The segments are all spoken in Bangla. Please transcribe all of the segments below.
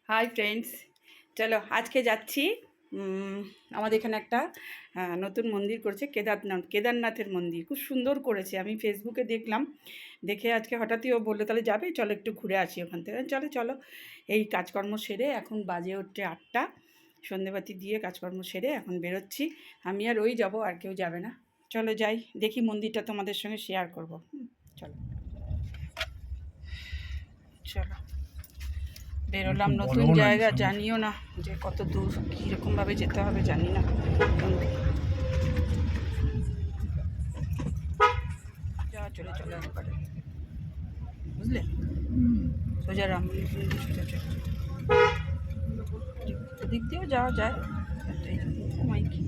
হাই ফ্রেন্ডস, চলো আজকে যাচ্ছি। আমাদের এখানে একটা নতুন মন্দির করেছে, কেদারনাথের মন্দির খুব সুন্দর করেছে। আমি ফেসবুকে দেখলাম, দেখে আজকে হঠাৎই ও বললো তাহলে যাবে, চলো একটু ঘুরে আসি ওখান থেকে। চলো চলো, এই কাজকর্ম সেরে এখন বাজে হচ্ছে 8টা, সন্ধেবাতি দিয়ে কাজকর্ম সেরে এখন বেরোচ্ছি। আমি আর ওই যাব, আর কেউ যাবে না। চলো যাই, দেখি মন্দিরটা তোমাদের সঙ্গে শেয়ার করবো। চলো চলো বেরোলাম, নতুন জায়গা, জানিও না যে কত দূর কীরকমভাবে যেতে হবে, জানি না। যাওয়া চলে চলে একবারে, বুঝলে, সোজা রাম মন্দির সোজা চলে, ওদিক দিয়েও যাওয়া যায়। সময় কি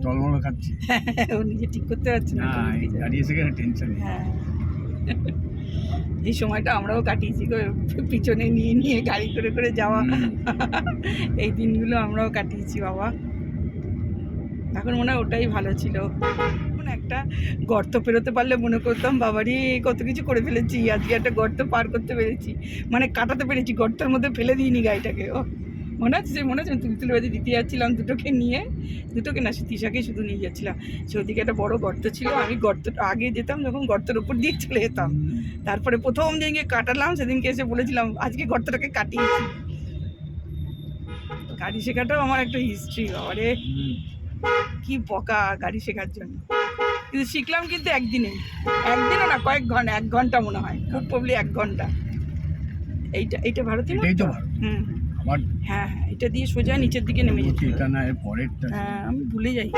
টলমল খাচ্ছি। ও নিজে ঠিক করতে পারছে না, দাঁড়িয়েছে কেন, টেনশন। হ্যাঁ, এই সময়টা আমরাও কাটিয়েছি গো, পিছনে নিয়ে নিয়ে গাড়ি করে করে যাওয়া। এই দিনগুলো আমরাও কাটিয়েছি বাবা। এখন মনে হয় ওটাই ভালো ছিল। এখন একটা গর্ত পেরোতে পারলে মনে করতাম বাবারই কত কিছু করে ফেলেছি, আজকে একটা গর্ত পার করতে পেরেছি, মানে কাটাতে পেরেছি, গর্তের মধ্যে ফেলে দিইনি গাড়িটাকে। ও মনে আছে তুলতুলে বাজি দিতে যাচ্ছিলাম, দুটোকে না, তিশাকেই শুধু নিয়ে যাচ্ছিলাম। সেদিকে একটা বড় গর্ত ছিল, আমি গর্তটা আগে যেতাম যখন গর্তের উপর দিয়ে চলে যেতাম। তারপরে প্রথম যেদিনকে কাটালাম সেদিনকে এসে বলেছিলাম আজকে গর্তটাকে কাটিয়েছি। গাড়ি শেখাটাও আমার একটা হিস্ট্রি, আরে কি বকা গাড়ি শেখার জন্য। কিন্তু শিখলাম কিন্তু একদিনও না, কয়েক ঘন্টা, 1 ঘন্টা মনে হয়, খুব প্রবলি 1 ঘন্টা। এইটা ভারতীয়, হ্যাঁ, এটা দিয়ে সোজা নিচের দিকে নেমে যেতে। এটা না, এর পরেরটা। হ্যাঁ, আমি ভুলে যাই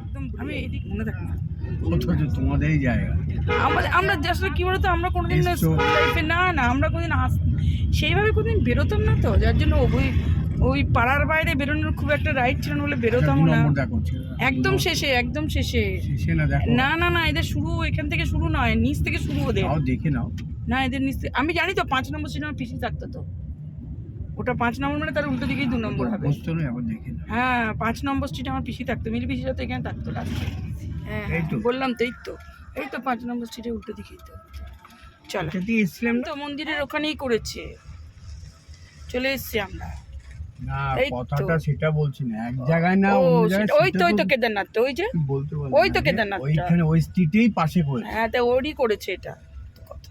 একদম, আমি এইদিক মনে থাকে না। তোমাদেরই জায়গা। আমরা জাস্ট কি বলতো, আমরা কোনোদিন লাইফে না, আমরা কোনোদিন সেইভাবে কোনোদিন বেরোতাম না, তো যার জন্য ওই পাড়ার বাইরে বেরোনোর খুব একটা রাইট ছিল না বলে বেরোতাম না। একদম শেষে না না না, এদের শুরু এখান থেকে শুরু নয়, নিচ থেকে শুরু ওদের। দেখে নাও না, এদের নিচ থেকে আমি জানি তো, 5 নম্বর সিনেমা পিছিয়ে থাকতো তো, ওটা 5 নম্বর মানে তার উল্টো দিকেই 2 নম্বর হবে। হ্যাঁ, 5 নম্বর স্ট্রিটে আমার পিসি থাকতো, মিলি পিসি তো এখানে থাকতো লাস্টে। হ্যাঁ, বললাম তো, এই তো 5 নম্বর স্ট্রিটে উল্টো দিকেই তো। চলো, এসছিলাম তো মন্দিরের ওখানেই করেছে, চলে এসছি আমরা। না, কথাটা সেটা বলছি না, এক জায়গায় না, ওই তো কেদারনাথ, ওই যে ওই তো কেদারনাথ, ওইখানে ওই স্ট্রিটেই পাশে করেছে। হ্যাঁ, তা ওরই করেছে এটা। কথা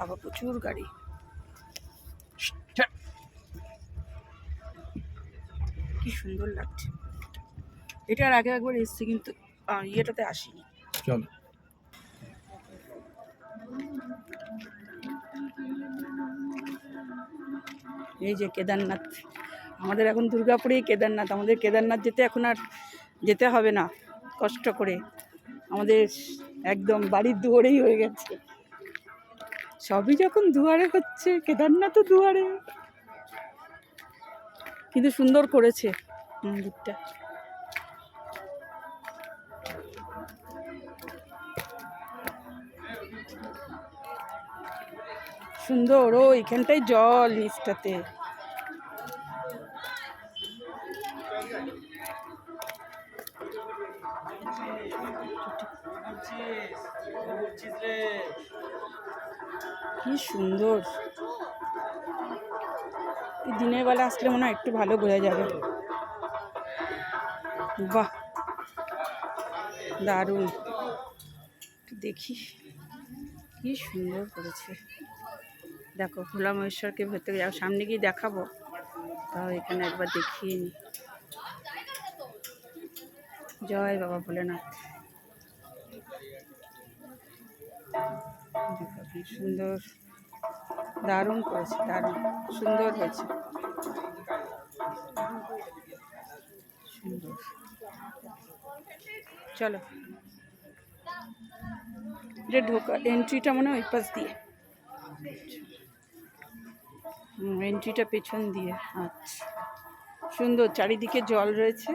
আবার প্রচুর গাড়ি, কি সুন্দর লাগছে। এটার আগে একবার এসছি কিন্তু ইয়েটাতে আসিনি। চলো, এই যে কেদারনাথ, আমাদের এখন দুর্গাপুরেই কেদারনাথ। আমাদের কেদারনাথ যেতে এখন আর যেতে হবে না কষ্ট করে, আমাদের একদম বাড়ির দুয়ারেই হয়ে গেছে। সবই যখন দুয়ারে হচ্ছে, কেদারনাথও দুয়ারে। কিন্তু সুন্দর করেছে মন্দিরটা। সুন্দর, ও এখানটায় জল নিচটাতে। কি সুন্দর, দিনের বেলা আসলে মনে হয় একটু ভালো বোঝা যাবে। বাহ, দারুণ। দেখি কি সুন্দর করেছে। দেখো, ভোলা মহেশ্বরকে ভেতরে যাও, সামনে গিয়ে দেখাবো, তাও এখানে একবার দেখিয়ে নি। জয় বাবা ভোলেনাথ। দেখো কি সুন্দর, দারুণ করেছে, দারুণ সুন্দর হয়েছে, সুন্দর। চলো, এটা ঢোকা এন্ট্রিটা মনে হয় ওই পাশ দিয়ে, এন্ট্রিটা পেছন দিয়ে। আচ্ছা, সুন্দর, চারিদিকে জল রয়েছে,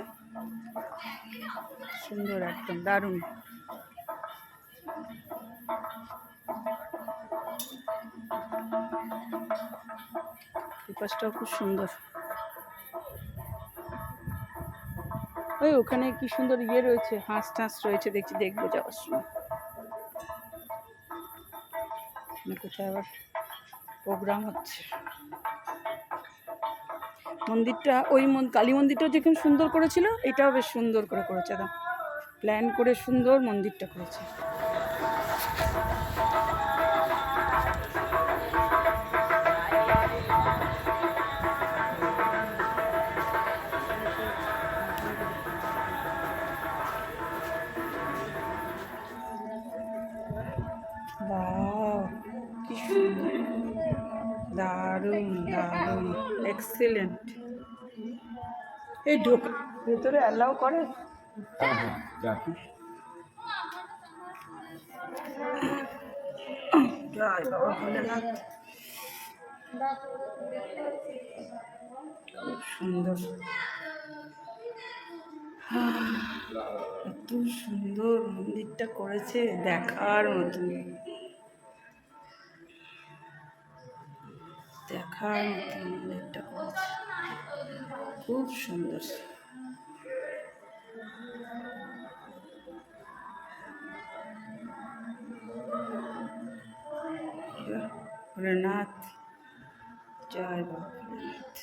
সুন্দর একদম দারুণ। এই পাশটাও খুব সুন্দর। ওই ওখানে কি সুন্দর ইয়ে রয়েছে, হাঁস টাঁস রয়েছে, দেখবো যাওয়ার সময়। কোথায় আবার প্রোগ্রাম হচ্ছে। মন্দিরটা ওই কালী মন্দিরটাও যেখানে সুন্দর করেছিল, এটাও বেশ সুন্দর করে করেছে, একদম প্ল্যান করে সুন্দর মন্দিরটা করেছে। বাহ, কি সুন্দর, দারুণ দারুণ, এক্সেলেন্ট। এই ভেতরে অ্যালাউ করে? জয় বাবা ভোলেনাথ। খুব সুন্দর, এত সুন্দর মন্দিরটা করেছে, দেখার মতন, দেখার মতন মন্দিরটা করেছে, খুব সুন্দর। ভোলেনাথ, জয় বাবা ভোলেনাথ।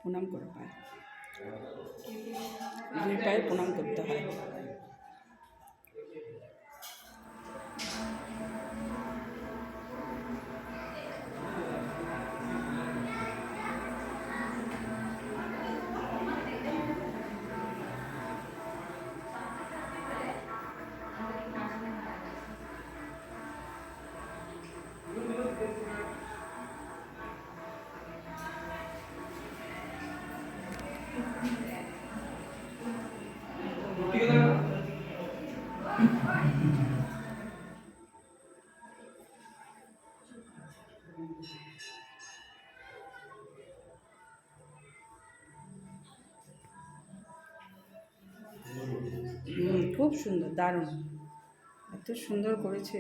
প্রণাম করে পায়, দুই পায়ে প্রণাম করতে হয়। খুব সুন্দর, দারুণ, এত সুন্দর করেছে।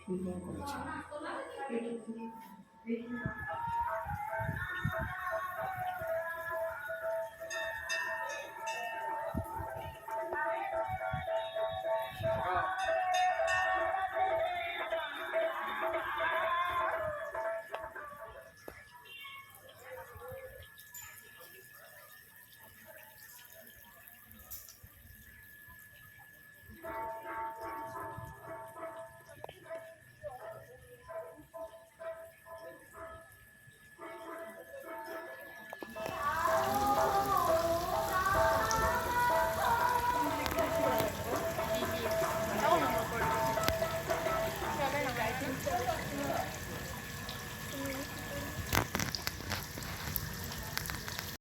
সুন্দর করেছে।